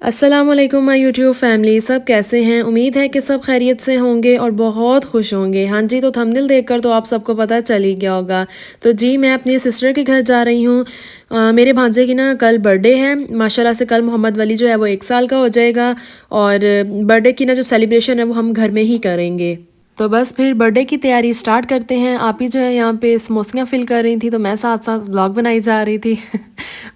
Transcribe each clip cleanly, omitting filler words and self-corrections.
अस्सलामुअलैकुम my YouTube family, सब कैसे हैं? उम्मीद है कि सब खैरियत से होंगे और बहुत खुश होंगे। हाँ जी, तो थंबनेल देखकर तो आप सबको पता चल ही गया होगा। तो जी, मैं अपनी सिस्टर के घर जा रही हूँ। मेरे भांजे की ना कल बर्थडे है। माशाल्लाह से कल मोहम्मद वली जो है वो 1 साल का हो जाएगा और बर्थडे की ना जो सेलिब्रेशन है वो हम घर में ही करेंगे। तो बस फिर बर्थडे की तैयारी स्टार्ट करते हैं। आप ही जो है यहाँ पे समोसियाँ फिल कर रही थी, तो मैं साथ साथ व्लॉग बनाई जा रही थी।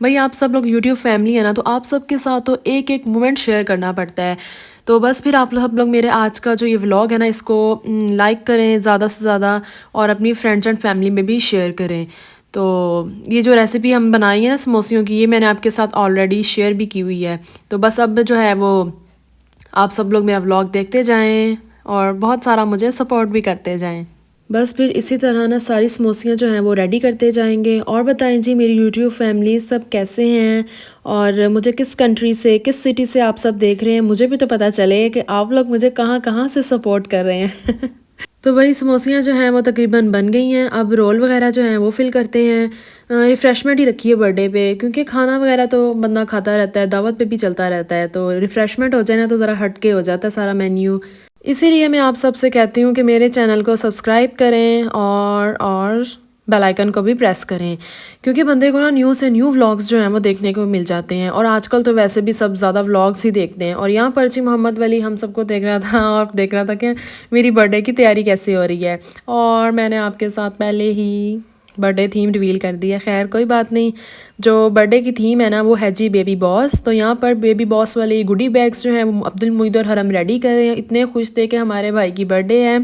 भाई आप सब लोग यूट्यूब फैमिली है ना, तो आप सबके साथ तो एक एक मोमेंट शेयर करना पड़ता है। तो बस फिर आप सब लोग मेरे आज का जो ये व्लॉग है ना, इसको लाइक करें ज़्यादा से ज़्यादा और अपनी फ्रेंड्स एंड फैमिली में भी शेयर करें। तो ये जो रेसिपी हम बनाई है ना समोसियों की, ये मैंने आपके साथ ऑलरेडी शेयर भी की हुई है। तो बस अब जो है वो आप सब लोग मेरा व्लॉग देखते जाएं और बहुत सारा मुझे सपोर्ट भी करते जाएं। बस फिर इसी तरह ना सारी समोसियाँ जो हैं वो रेडी करते जाएंगे। और बताएं जी मेरी यूट्यूब फैमिली सब कैसे हैं और मुझे किस कंट्री से किस सिटी से आप सब देख रहे हैं, मुझे भी तो पता चले कि आप लोग मुझे कहाँ कहाँ से सपोर्ट कर रहे हैं। तो वही समोसियाँ जो हैं वो तकरीबन बन गई हैं। अब रोल वगैरह जो हैं वो फिल करते हैं। रिफ़्रेशमेंट ही रखी है बर्थडे पे, क्योंकि खाना वगैरह तो बंदा खाता रहता है, दावत पे भी चलता रहता है, तो रिफ़्रेशमेंट हो जाए ना तो ज़रा हट के हो जाता है सारा मेन्यू। इसीलिए मैं आप सबसे कहती हूँ कि मेरे चैनल को सब्सक्राइब करें और बेल आइकन को भी प्रेस करें, क्योंकि बंदे को ना न्यू से न्यू व्लॉग्स जो हैं वो देखने को मिल जाते हैं। और आजकल तो वैसे भी सब ज़्यादा व्लॉग्स ही देखते हैं। और यहाँ पर जी मोहम्मद वली हम सबको देख रहा था और देख रहा था कि मेरी बर्थडे की तैयारी कैसे हो रही है। और मैंने आपके साथ पहले ही बर्थडे थीम रिवील कर दिया। खैर कोई बात नहीं, जो बर्थडे की थीम है ना वो है जी बेबी बॉस। तो यहाँ पर बेबी बॉस वाली गुडी बैग्स जो हैं वो अब्दुल मुईद और हरम रेडी कर रहे हैं। इतने खुश थे कि हमारे भाई की बर्थडे है।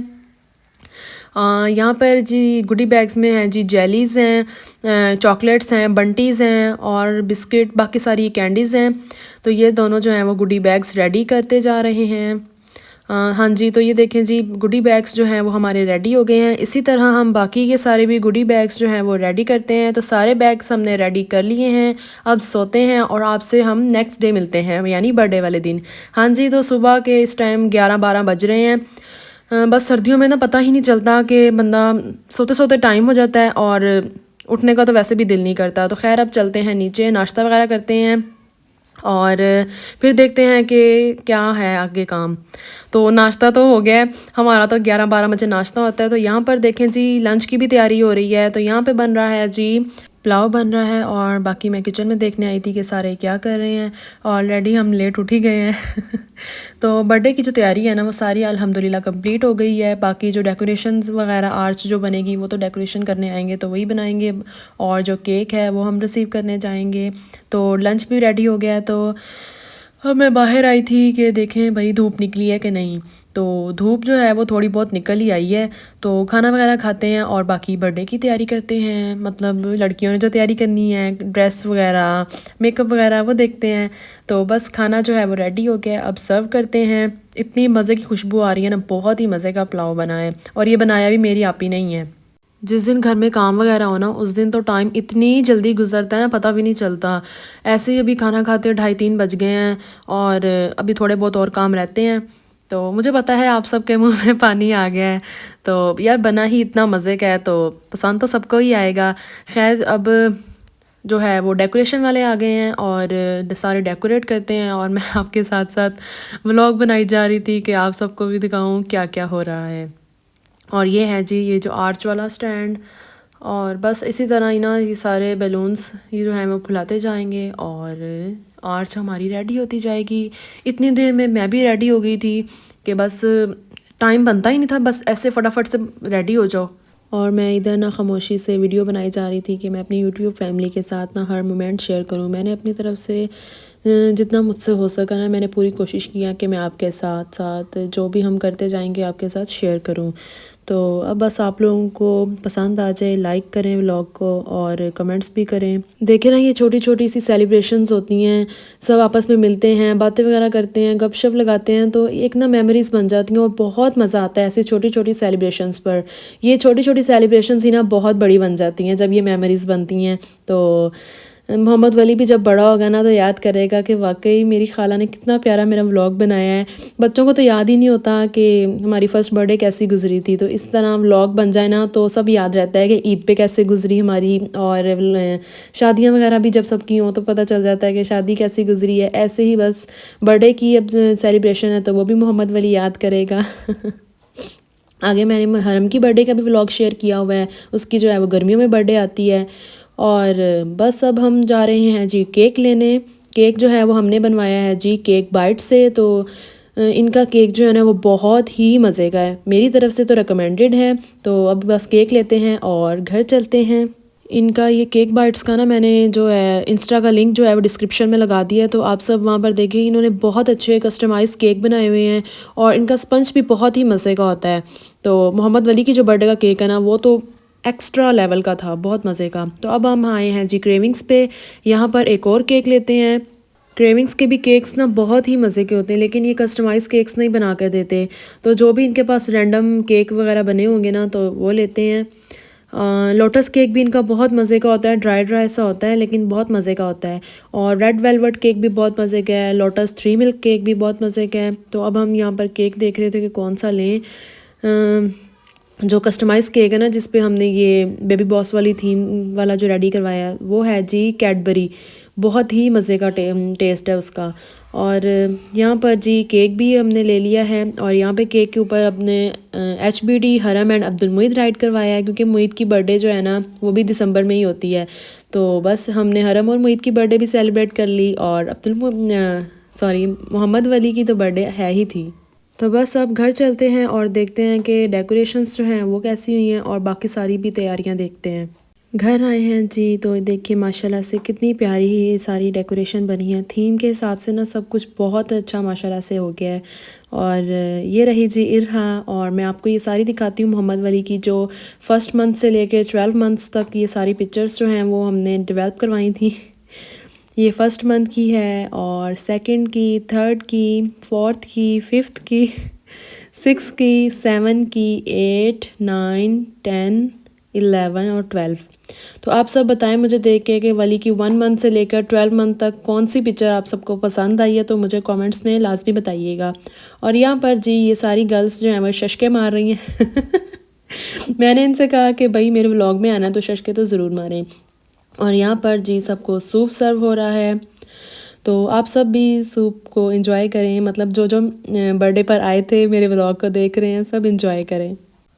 यहाँ पर जी गुडी बैग्स में हैं जी जेलीज़ हैं, चॉकलेट्स हैं, बंटीज़ हैं और बिस्किट, बाकी सारी कैंडीज़ हैं। तो ये दोनों जो हैं वो गुडी बैग्स रेडी करते जा रहे हैं। हाँ जी, तो ये देखें जी गुडी बैग्स जो हैं वो हमारे रेडी हो गए हैं। इसी तरह हम बाकी के सारे भी गुडी बैग्स जो हैं वो रेडी करते हैं। तो सारे बैग्स हमने रेडी कर लिए हैं। अब सोते हैं और आपसे हम नेक्स्ट डे मिलते हैं, यानी बर्थडे वाले दिन। हाँ जी, तो सुबह के इस टाइम 11-12 बज रहे हैं। बस सर्दियों में ना पता ही नहीं चलता कि बंदा सोते सोते टाइम हो जाता है और उठने का तो वैसे भी दिल नहीं करता। तो खैर अब चलते हैं नीचे, नाश्ता वगैरह करते हैं और फिर देखते हैं कि क्या है आगे काम। तो नाश्ता तो हो गया है हमारा, तो 11-12 बजे नाश्ता होता है। तो यहाँ पर देखें जी लंच की भी तैयारी हो रही है। तो यहाँ पे बन रहा है जी पुलाव बन रहा है और बाकी मैं किचन में देखने आई थी कि सारे क्या कर रहे हैं। ऑलरेडी हम लेट उठ ही गए हैं। तो बर्थडे की जो तैयारी है ना वो सारी अल्हम्दुलिल्लाह कंप्लीट हो गई है। बाकी जो डेकोरेशंस वगैरह आर्च जो बनेगी वो तो डेकोरेशन करने आएंगे तो वही बनाएंगे, और जो केक है वो हम रिसीव करने जाएंगे। तो लंच भी रेडी हो गया है। तो अब मैं बाहर आई थी कि देखें भाई धूप निकली है कि नहीं। तो धूप जो है वो थोड़ी बहुत निकल ही आई है। तो खाना वगैरह खाते हैं और बाकी बर्थडे की तैयारी करते हैं। मतलब लड़कियों ने जो तैयारी करनी है, ड्रेस वगैरह, मेकअप वगैरह, वो देखते हैं। तो बस खाना जो है वो रेडी हो गया, अब सर्व करते हैं। इतनी मज़े की खुशबू आ रही है ना, बहुत ही मज़े का पुलाव बना है और ये बनाया भी मेरी आपी नहीं है। जिस दिन घर में काम वगैरह हो ना उस दिन तो टाइम इतनी जल्दी गुजरता है ना, पता भी नहीं चलता। ऐसे ही अभी खाना खाते 2:30-3 बज गए हैं और अभी थोड़े बहुत और काम रहते हैं। तो मुझे पता है आप सबके मुंह में पानी आ गया है। तो यार बना ही इतना मज़े का है तो पसंद तो सबको ही आएगा। खैर अब जो है वो डेकोरेशन वाले आ गए हैं और सारे डेकोरेट करते हैं और मैं आपके साथ साथ व्लॉग बनाई जा रही थी कि आप सबको भी दिखाऊं क्या क्या हो रहा है। और ये है जी ये जो आर्च वाला स्टैंड, और बस इसी तरह ही ना ये सारे बैलून्स ये जो है वो फुलाते जाएंगे और आर्च हमारी रेडी होती जाएगी। इतनी देर में मैं भी रेडी हो गई थी कि बस टाइम बनता ही नहीं था, बस ऐसे फटाफट से रेडी हो जाओ। और मैं इधर ना खामोशी से वीडियो बनाई जा रही थी कि मैं अपनी यूट्यूब फैमिली के साथ ना हर मोमेंट शेयर करूं। मैंने अपनी तरफ से जितना मुझसे हो सका ना मैंने पूरी कोशिश किया कि मैं आपके साथ साथ जो भी हम करते जाएंगे आपके साथ शेयर करूं। तो अब बस आप लोगों को पसंद आ जाए लाइक करें व्लॉग को और कमेंट्स भी करें। देखें ना ये छोटी छोटी सी सेलिब्रेशंस होती हैं, सब आपस में मिलते हैं, बातें वगैरह करते हैं, गपशप लगाते हैं, तो एक ना मेमोरीज़ बन जाती हैं और बहुत मज़ा आता है ऐसी छोटी छोटी सेलिब्रेशंस पर। ये छोटी छोटी सेलिब्रेशंस ही ना बहुत बड़ी बन जाती हैं जब ये मेमोरीज़ बनती हैं। तो मोहम्मद वली भी जब बड़ा होगा ना तो याद करेगा कि वाकई मेरी खाला ने कितना प्यारा मेरा व्लॉग बनाया है। बच्चों को तो याद ही नहीं होता कि हमारी फ़र्स्ट बर्थडे कैसी गुजरी थी, तो इस तरह व्लॉग बन जाए ना तो सब याद रहता है कि ईद पे कैसे गुजरी हमारी, और शादियाँ वगैरह भी जब सबकी हों तो पता चल जाता है कि शादी कैसी गुजरी है। ऐसे ही बस बर्थडे की अब सेलिब्रेशन है तो वो भी मोहम्मद वली याद करेगा। आगे मैंने हरम की बर्थडे का भी व्लॉग शेयर किया हुआ है, उसकी जो है वो गर्मियों में बर्थडे आती है। और बस अब हम जा रहे हैं जी केक लेने। केक जो है वो हमने बनवाया है जी केक बाइट से। तो इनका केक जो है ना वो बहुत ही मज़े का है, मेरी तरफ से तो रिकमेंडेड है। तो अब बस केक लेते हैं और घर चलते हैं। इनका ये केक बाइट्स का ना मैंने जो है इंस्टा का लिंक जो है वो डिस्क्रिप्शन में लगा दिया है, तो आप सब वहाँ पर देखिए। इन्होंने बहुत अच्छे कस्टमाइज़ केक बनाए हुए हैं और इनका स्पंज भी बहुत ही मज़े का होता है। तो मोहम्मद वली की जो बर्थडे का केक है ना वो तो एक्स्ट्रा लेवल का था, बहुत मज़े का। तो अब हम आए हैं जी क्रेविंग्स पे, यहाँ पर एक और केक लेते हैं। क्रेविंग्स के भी केक्स ना बहुत ही मज़े के होते हैं, लेकिन ये कस्टमाइज़ केक्स नहीं बना कर देते। तो जो भी इनके पास रैंडम केक वगैरह बने होंगे ना तो वो लेते हैं। लोटस केक भी इनका बहुत मज़े का होता है, ड्राई ड्राई सा होता है लेकिन बहुत मज़े का होता है। और रेड वेलवेट केक भी बहुत मज़े का है, लोटस 3 मिल्क केक भी बहुत मज़े का है। तो अब हम यहाँ पर केक देख रहे थे कि कौन सा लें। जो कस्टमाइज़ केक है ना जिस पे हमने ये बेबी बॉस वाली थीम वाला जो रेडी करवाया है वो है जी कैडबरी। बहुत ही मज़े का टेस्ट है उसका। और यहाँ पर जी केक भी हमने ले लिया है, और यहाँ पे केक के ऊपर अपने HBD हरम एंड अब्दुल मुईद राइट करवाया है, क्योंकि मुईद की बर्थडे जो है ना वो भी दिसंबर में ही होती है। तो बस हमने हरम और मुईद की बर्थडे भी सेलिब्रेट कर ली, और मोहम्मद वली की तो बर्थडे है ही थी। तो बस अब घर चलते हैं और देखते हैं कि डेकोरेशंस जो हैं वो कैसी हुई हैं, और बाकी सारी भी तैयारियां देखते हैं। घर आए हैं जी तो देखिए माशाल्लाह से कितनी प्यारी ये सारी डेकोरेशन बनी है। थीम के हिसाब से ना सब कुछ बहुत अच्छा माशाल्लाह से हो गया है। और ये रही जी इरहा, और मैं आपको ये सारी दिखाती हूँ मोहम्मद वली की, जो फर्स्ट मंथ से लेके 12 मंथ्स तक ये सारी पिक्चर्स जो हैं वो हमने डेवलप करवाई थी। ये फर्स्ट मंथ की है, और सेकंड की, थर्ड की, फोर्थ की, फिफ्थ की, सिक्स की, सेवन की, 8, 9, 10, 11 और 12। तो आप सब बताएं मुझे देख के कि वली की 1 मंथ से लेकर 12 मंथ तक कौन सी पिक्चर आप सबको पसंद आई है, तो मुझे कमेंट्स में लाजमी बताइएगा। और यहाँ पर जी ये सारी गर्ल्स जो हैं वो शशके मार रही हैं। मैंने इनसे कहा कि भाई मेरे व्लॉग में आना तो शशके तो ज़रूर मारें। और यहाँ पर जी सबको सूप सर्व हो रहा है, तो आप सब भी सूप को एंजॉय करें। मतलब जो जो बर्थडे पर आए थे मेरे व्लॉग को देख रहे हैं सब एंजॉय करें।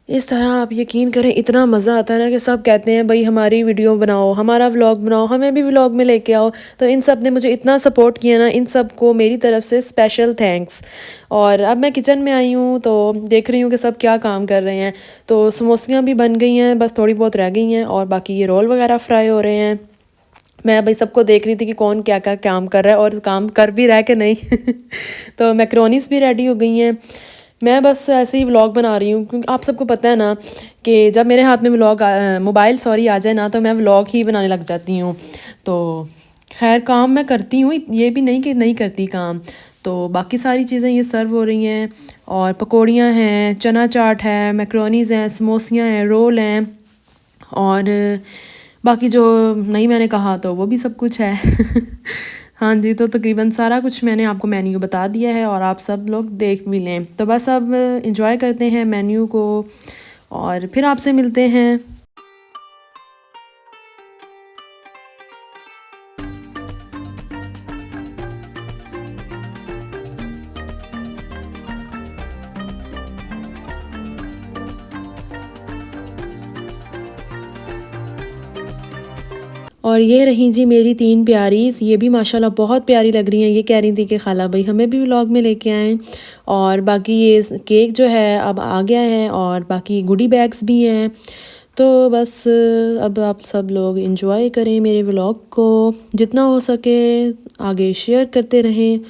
इस तरह आप यकीन करें इतना मज़ा आता है ना कि सब कहते हैं भाई हमारी वीडियो बनाओ, हमारा व्लॉग बनाओ, हमें भी व्लॉग में लेके आओ। तो इन सब ने मुझे इतना सपोर्ट किया ना, इन सब को मेरी तरफ से स्पेशल थैंक्स। और अब मैं किचन में आई हूँ तो देख रही हूँ कि सब क्या काम कर रहे हैं। तो समोसियाँ भी बन गई हैं, बस थोड़ी बहुत रह गई हैं, और बाकी ये रोल वगैरह फ्राई हो रहे हैं। मैं भाई सबको देख रही थी कि कौन क्या क्या काम कर रहा है और काम कर भी रहा है कि नहीं। तो मैक्रोनीस भी रेडी हो गई हैं। मैं बस ऐसे ही व्लॉग बना रही हूँ, क्योंकि आप सबको पता है ना कि जब मेरे हाथ में मोबाइल आ जाए ना तो मैं व्लॉग ही बनाने लग जाती हूँ। तो खैर काम मैं करती हूँ, ये भी नहीं कि नहीं करती काम। तो बाकी सारी चीज़ें ये सर्व हो रही हैं, और पकौड़ियाँ हैं, चना चाट है, मैक्रोनीज़ हैं, समोसियाँ हैं, रोल हैं, और बाकी जो नहीं मैंने कहा तो वो भी सब कुछ है। हाँ जी, तो तकरीबन सारा कुछ मैंने आपको मेन्यू बता दिया है, और आप सब लोग देख भी लें। तो बस अब इंजॉय करते हैं मेन्यू को, और फिर आपसे मिलते हैं। और ये रही जी मेरी 3 प्यारीज़, ये भी माशाल्लाह बहुत प्यारी लग रही हैं। ये कह रही थी कि खाला भाई हमें भी व्लॉग में लेके आएँ। और बाकी ये केक जो है अब आ गया है, और बाकी गुडी बैग्स भी हैं। तो बस अब आप सब लोग एंजॉय करें मेरे व्लॉग को, जितना हो सके आगे शेयर करते रहें।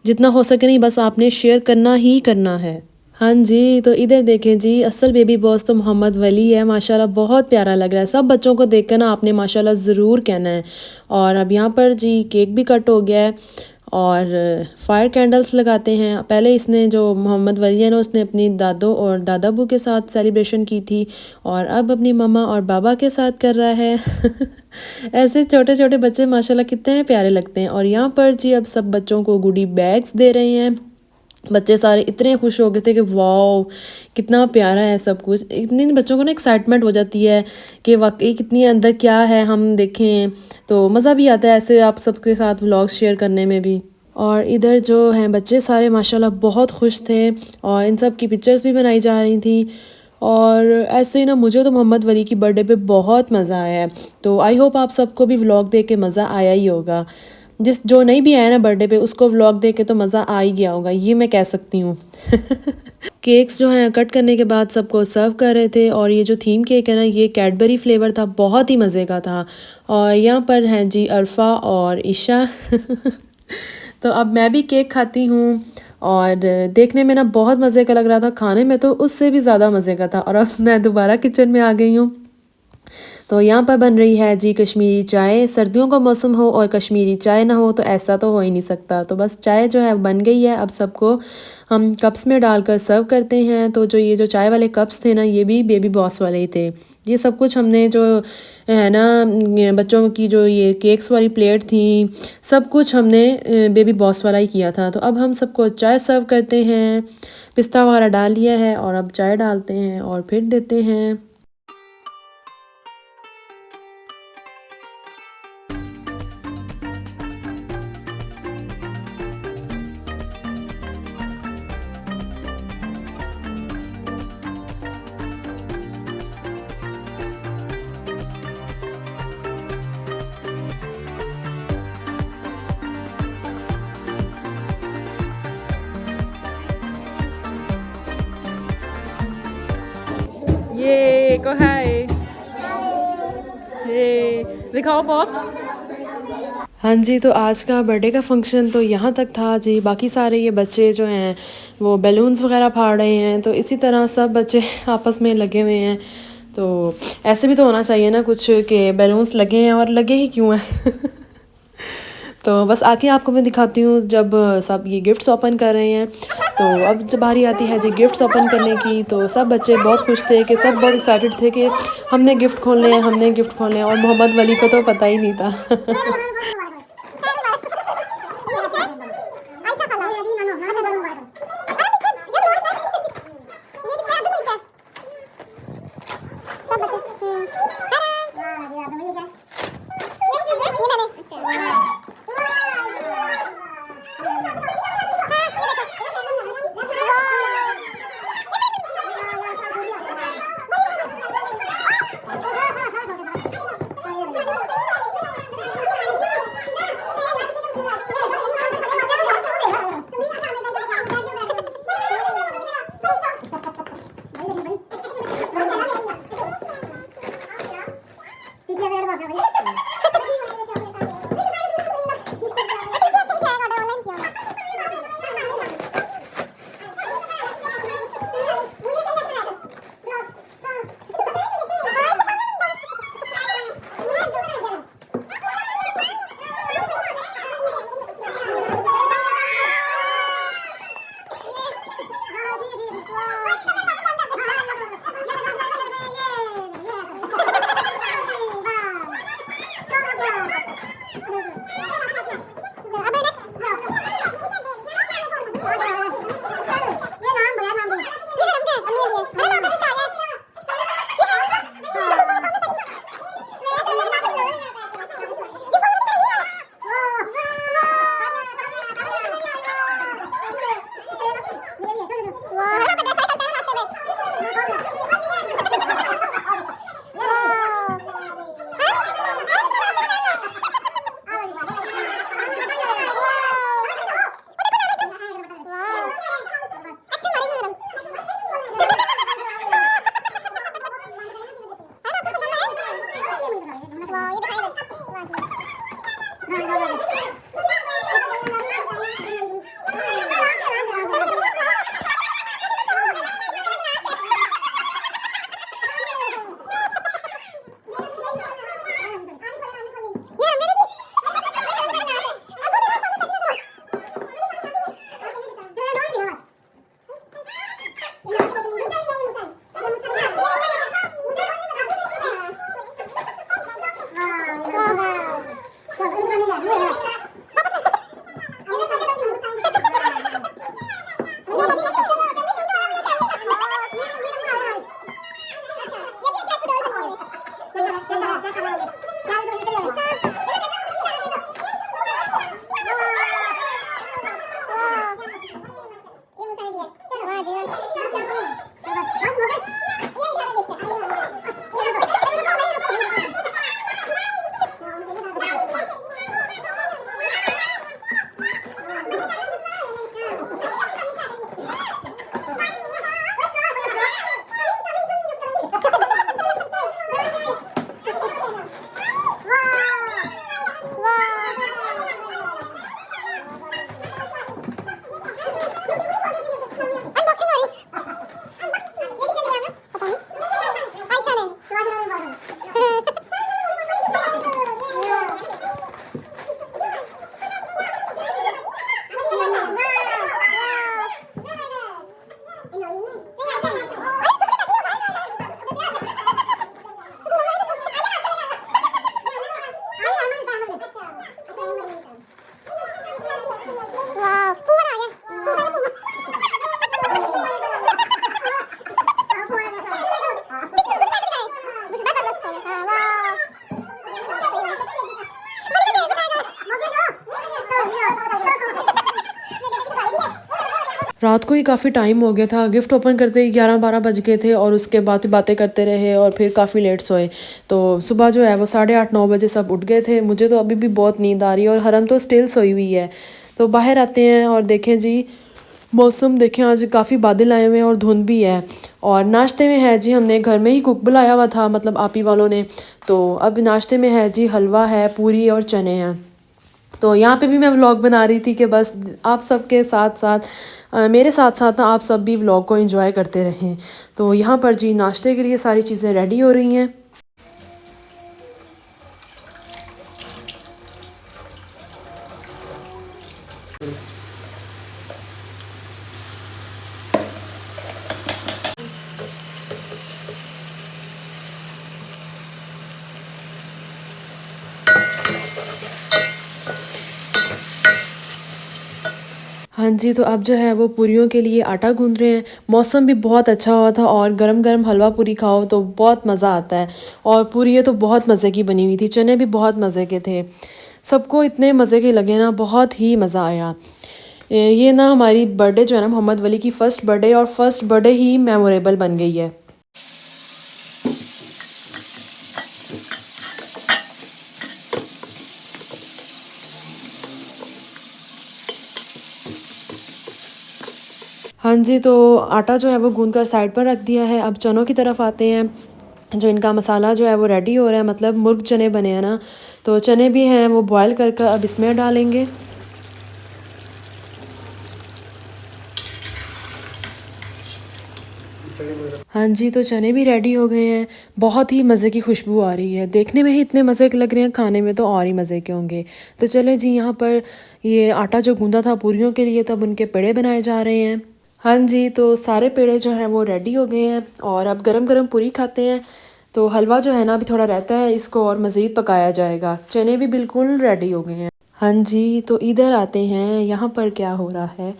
जितना हो सके नहीं, बस आपने शेयर करना ही करना है। हाँ जी, तो इधर देखें जी असल बेबी बॉस तो मोहम्मद वली है। माशाल्लाह बहुत प्यारा लग रहा है। सब बच्चों को देखकर ना आपने माशाल्लाह ज़रूर कहना है। और अब यहाँ पर जी केक भी कट हो गया है, और फायर कैंडल्स लगाते हैं। पहले इसने जो मोहम्मद वली है ना उसने अपनी दादो और दादाबू के साथ सेलिब्रेशन की थी और अब अपनी मम्मा और बाबा के साथ कर रहा है। ऐसे छोटे छोटे बच्चे माशाल्लाह कितने प्यारे लगते हैं। और यहाँ पर जी अब सब बच्चों को गुडी बैग्स दे रहे हैं। बच्चे सारे इतने खुश हो गए थे कि वाओ कितना प्यारा है सब कुछ। इतनी बच्चों को ना एक्साइटमेंट हो जाती है कि वाकई कितनी अंदर क्या है हम देखें, तो मज़ा भी आता है ऐसे आप सबके साथ व्लॉग्स शेयर करने में भी। और इधर जो हैं बच्चे सारे माशाल्लाह बहुत खुश थे और इन सब की पिक्चर्स भी बनाई जा रही थी। और ऐसे ही ना मुझे तो मोहम्मद वली की बर्थडे पे बहुत मज़ा आया है। तो आई होप आप सबको भी व्लॉग देख के मज़ा आया ही होगा। जिस जो नहीं भी आया ना बर्थडे पे उसको व्लॉग देख के तो मज़ा आ ही गया होगा, ये मैं कह सकती हूँ। केक्स जो हैं कट करने के बाद सबको सर्व कर रहे थे। और ये जो थीम केक है ना ये कैडबरी फ्लेवर था, बहुत ही मज़े का था। और यहाँ पर हैं जी अरफा और ईशा। तो अब मैं भी केक खाती हूँ और देखने में ना बहुत मज़े का लग रहा था, खाने में तो उससे भी ज़्यादा मज़े का था। और अब मैं दोबारा किचन में आ गई हूँ। तो यहाँ पर बन रही है जी कश्मीरी चाय। सर्दियों का मौसम हो और कश्मीरी चाय ना हो तो ऐसा तो हो ही नहीं सकता। तो बस चाय जो है बन गई है, अब सबको हम कप्स में डालकर सर्व करते हैं। तो जो ये जो चाय वाले कप्स थे ना ये भी बेबी बॉस वाले ही थे। ये सब कुछ हमने जो है ना बच्चों की जो ये केक्स वाली प्लेट थी सब कुछ हमने बेबी बॉस वाला ही किया था। तो अब हम सबको चाय सर्व करते हैं, पिस्ता वगैरह डाल लिया है और अब चाय डालते हैं और फिर देते हैं। ये को है ये दिखाओ बॉक्स। हाँ जी, तो आज का बर्थडे का फंक्शन तो यहाँ तक था जी। बाकी सारे ये बच्चे जो हैं वो बैलून्स वगैरह फाड़ रहे हैं, तो इसी तरह सब बच्चे आपस में लगे हुए हैं। तो ऐसे भी तो होना चाहिए ना कुछ कि बैलून्स लगे हैं, और लगे ही क्यों हैं। तो बस आके आपको मैं दिखाती हूँ जब सब ये गिफ्ट्स ओपन कर रहे हैं। तो अब जब बारी आती है जी गिफ्ट्स ओपन करने की, तो सब बच्चे बहुत खुश थे कि सब बहुत एक्साइटेड थे कि हमने गिफ्ट खोलने हैं, हमने गिफ्ट खोलने हैं। और मोहम्मद वली को तो पता ही नहीं था। रात को ही काफ़ी टाइम हो गया था, गिफ्ट ओपन करते ही 11-12 बज गए थे और उसके बाद भी बातें करते रहे और फिर काफ़ी लेट सोए। तो सुबह जो है वो 8:30-9 बजे सब उठ गए थे। मुझे तो अभी भी बहुत नींद आ रही है और हरम तो स्टिल सोई हुई है। तो बाहर आते हैं और देखें जी, मौसम देखें आज काफ़ी बादल आए हुए हैं और धुंध भी है। और नाश्ते में है जी, हमने घर में ही कुक बुलाया हुआ था, मतलब आप ही वालों ने। तो अब नाश्ते में है जी हलवा है, पूरी और चने हैं। तो यहाँ पे भी मैं व्लॉग बना रही थी कि बस आप सबके साथ साथ मेरे साथ साथ ना आप सब भी व्लॉग को एंजॉय करते रहें। तो यहाँ पर जी नाश्ते के लिए सारी चीज़ें रेडी हो रही हैं। हाँ जी, तो अब जो है वो पूरियों के लिए आटा गूँध रहे हैं। मौसम भी बहुत अच्छा हुआ था और गरम-गरम हलवा पूरी खाओ तो बहुत मज़ा आता है। और पूरियाँ तो बहुत मज़े की बनी हुई थी, चने भी बहुत मज़े के थे। सबको इतने मज़े के लगे ना, बहुत ही मज़ा आया। ये ना हमारी बर्थडे जो है ना, मोहम्मद वली की फ़र्स्ट बर्थडे और फ़र्स्ट बर्थडे ही मेमोरेबल बन गई है। हाँ जी, तो आटा जो है वो गूँध कर साइड पर रख दिया है। अब चनों की तरफ आते हैं। जो इनका मसाला जो है वो रेडी हो रहा है, मतलब मुर्ग चने बने हैं ना, तो चने भी हैं वो बॉयल कर कर अब इसमें डालेंगे। हाँ जी, तो चने भी रेडी हो गए हैं। बहुत ही मज़े की खुशबू आ रही है। देखने में ही इतने मज़े के लग रहे हैं, खाने में तो और ही मज़े के होंगे। तो चलें जी, यहाँ पर ये आटा जो गूँधा था पूरियों के लिए, तब उनके पेड़े बनाए जा रहे हैं। हाँ जी, तो सारे पेड़े जो हैं वो रेडी हो गए हैं और अब गरम-गरम पूरी खाते हैं। तो हलवा जो है ना अभी थोड़ा रहता है, इसको और मज़ीद पकाया जाएगा। चने भी बिल्कुल रेडी हो गए हैं। हाँ जी, तो इधर आते हैं, यहाँ पर क्या हो रहा है।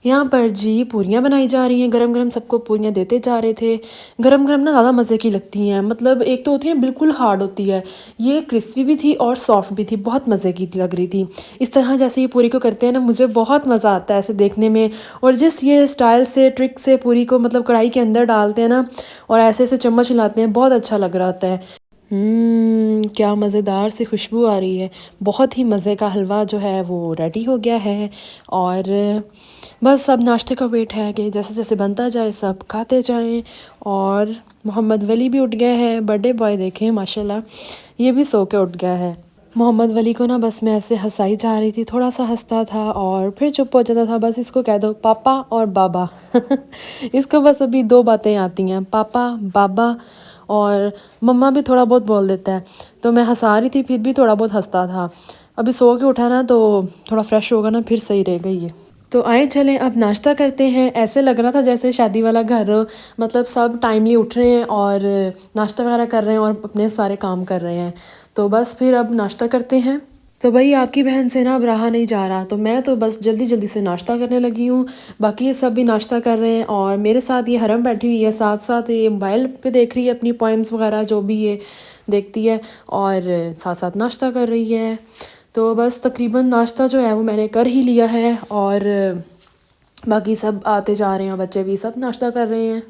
यहाँ पर जी पूरियाँ बनाई जा रही हैं, गरम-गरम सबको पूरियाँ देते जा रहे थे। गरम-गरम ना ज़्यादा मज़े की लगती हैं, मतलब एक तो होती है बिल्कुल हार्ड होती है, ये क्रिस्पी भी थी और सॉफ्ट भी थी, बहुत मज़े की लग रही थी। इस तरह जैसे ये पूरी को करते हैं ना, मुझे बहुत मज़ा आता है ऐसे देखने में। और जिस ये स्टाइल से, ट्रिक से पूरी को मतलब कढ़ाई के अंदर डालते हैं ना और ऐसे-ऐसे चम्मच हिलाते हैं, बहुत अच्छा लग रहा होता है। क्या मज़ेदार सी खुशबू आ रही है। बहुत ही मज़े का हलवा जो है वो रेडी हो गया है और बस अब नाश्ते का वेट है कि जैसे-जैसे बनता जाए सब खाते जाएँ। और मोहम्मद वली भी उठ गया है, बर्थडे बॉय देखें माशाल्लाह, ये भी सो के उठ गया है। मोहम्मद वली को ना बस मैं ऐसे हँसाई जा रही थी, थोड़ा-सा हँसता था और फिर चुप हो जाता था, बस इसको कह दो पापा और बाबा। इसको बस अभी 2 बातें आती हैं, पापा, बाबा और मम्मा भी थोड़ा बहुत बोल देता है। तो मैं हँसा रही थी, फिर भी थोड़ा बहुत हँसता था। अभी सो के उठा ना तो थोड़ा फ्रेश होगा ना, फिर सही रहेगा ये। तो आए चलें अब नाश्ता करते हैं। ऐसे लग रहा था जैसे शादी वाला घर हो, मतलब सब टाइमली उठ रहे हैं और नाश्ता वगैरह कर रहे हैं और अपने सारे काम कर रहे हैं। तो बस फिर अब नाश्ता करते हैं। तो भाई आपकी बहन से ना अब रहा नहीं जा रहा, तो मैं तो बस जल्दी जल्दी से नाश्ता करने लगी हूँ। बाकी ये सब भी नाश्ता कर रहे हैं और मेरे साथ ये हरम बैठी हुई है, साथ साथ ये मोबाइल पे देख रही है अपनी पोइम्स वगैरह जो भी ये देखती है और साथ साथ नाश्ता कर रही है। तो बस तकरीबन नाश्ता जो है वो मैंने कर ही लिया है और बाकी सब आते जा रहे हैं, बच्चे भी सब नाश्ता कर रहे हैं।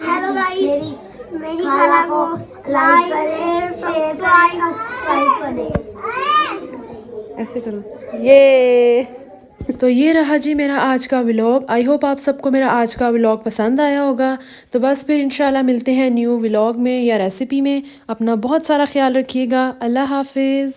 हेलो गाइस, मेरी खाला को लाइक करें, सब्सक्राइब करें। ऐसे करो ये। तो ये रहा जी मेरा आज का व्लॉग। आई होप आप सबको मेरा आज का व्लॉग पसंद आया होगा। तो बस फिर इंशाल्लाह मिलते हैं न्यू व्लॉग में या रेसिपी में। अपना बहुत सारा ख्याल रखिएगा। अल्लाह हाफिज़।